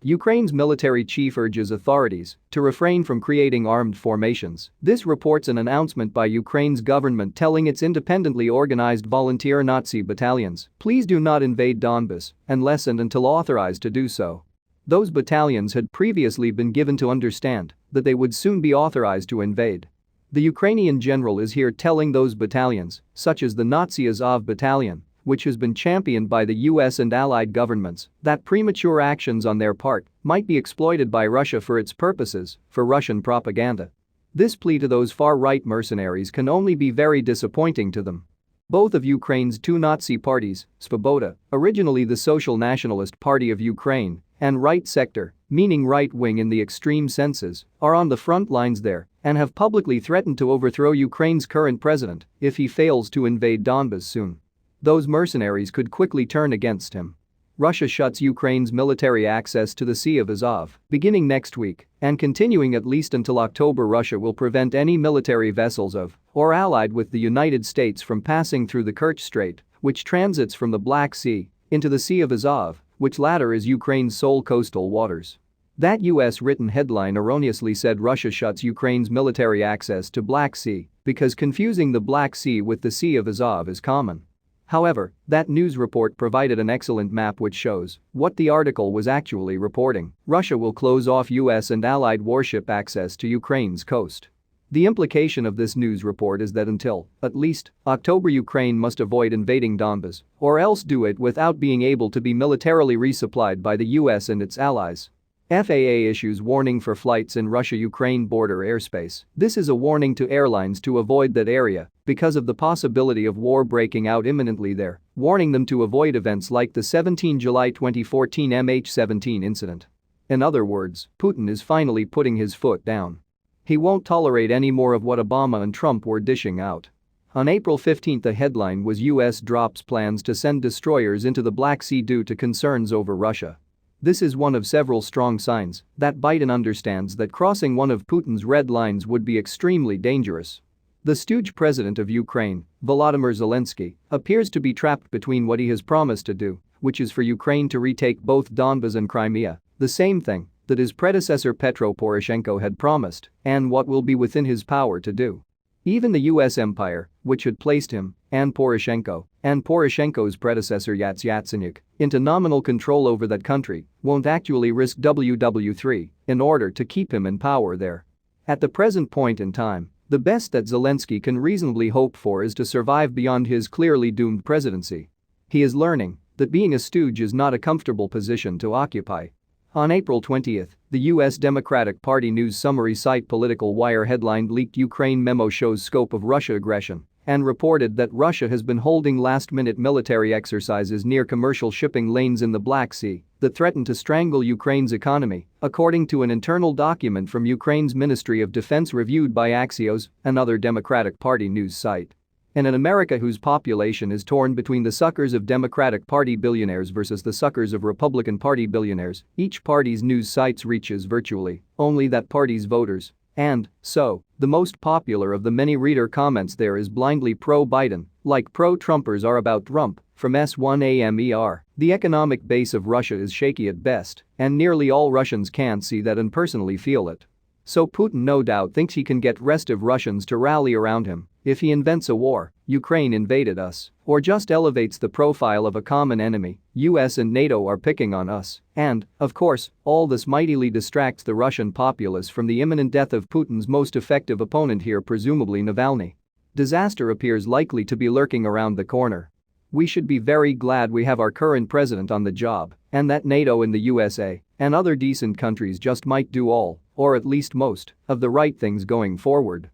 Ukraine's military chief urges authorities to refrain from creating armed formations. This reports an announcement by Ukraine's government telling its independently organized volunteer Nazi battalions, "Please do not invade Donbas unless and until authorized to do so." Those battalions had previously been given to understand that they would soon be authorized to invade. The Ukrainian General is here telling those battalions, such as the Nazi Azov Battalion, which has been championed by the U.S. and allied governments, that premature actions on their part might be exploited by Russia for its purposes, for Russian propaganda. This plea to those far-right mercenaries can only be very disappointing to them. Both of Ukraine's two Nazi parties, Svoboda, originally the Social Nationalist Party of Ukraine, and Right Sector, meaning right-wing in the extreme senses, are on the front lines there and have publicly threatened to overthrow Ukraine's current president if he fails to invade Donbas soon. Those mercenaries could quickly turn against him. Russia shuts Ukraine's military access to the Sea of Azov beginning next week and continuing at least until October. Russia will prevent any military vessels of or allied with the United States from passing through the Kerch Strait, which transits from the Black Sea into the Sea of Azov, which latter is Ukraine's sole coastal waters. That US-written headline erroneously said Russia shuts Ukraine's military access to Black Sea because confusing the Black Sea with the Sea of Azov is common. However, that news report provided an excellent map which shows what the article was actually reporting. Russia will close off US and allied warship access to Ukraine's coast. The implication of this news report is that until, at least, October, Ukraine must avoid invading Donbas or else do it without being able to be militarily resupplied by the US and its allies. FAA issues warning for flights in Russia-Ukraine border airspace. This is a warning to airlines to avoid that area because of the possibility of war breaking out imminently there, warning them to avoid events like the 17 July 2014 MH17 incident. In other words, Putin is finally putting his foot down. He won't tolerate any more of what Obama and Trump were dishing out. On April 15, the headline was US drops plans to send destroyers into the Black Sea due to concerns over Russia. This is one of several strong signs that Biden understands that crossing one of Putin's red lines would be extremely dangerous. The stooge-President of Ukraine, Volodymyr Zelensky, appears to be trapped between what he has promised to do, which is for Ukraine to retake both Donbas and Crimea, the same thing that his predecessor Petro Poroshenko had promised, and what will be within his power to do. Even the US empire, which had placed him, and Poroshenko's predecessor Yatsenyuk, into nominal control over that country, won't actually risk WW3 in order to keep him in power there. At the present point in time, the best that Zelensky can reasonably hope for is to survive beyond his clearly doomed presidency. He is learning that being a stooge is not a comfortable position to occupy. On April 20, the U.S. Democratic Party news summary site Political Wire headlined "Leaked Ukraine Memo Shows Scope of Russia Aggression" and reported that Russia has been holding last-minute military exercises near commercial shipping lanes in the Black Sea that threaten to strangle Ukraine's economy, according to an internal document from Ukraine's Ministry of Defense reviewed by Axios, another Democratic Party news site. In an America whose population is torn between the suckers of Democratic Party billionaires versus the suckers of Republican Party billionaires, each party's news sites reaches virtually only that party's voters. And, so, the most popular of the many reader comments there is blindly pro-Biden, like pro-Trumpers are about Trump, from S1AMER. The economic base of Russia is shaky at best, and nearly all Russians can't see that and personally feel it. So Putin no doubt thinks he can get restive Russians to rally around him if he invents a war, Ukraine invaded us, or just elevates the profile of a common enemy, US and NATO are picking on us, and, of course, all this mightily distracts the Russian populace from the imminent death of Putin's most effective opponent here, presumably Navalny. Disaster appears likely to be lurking around the corner. We should be very glad we have our current president on the job and that NATO and the USA and other decent countries just might do all, or at least most, of the right things going forward.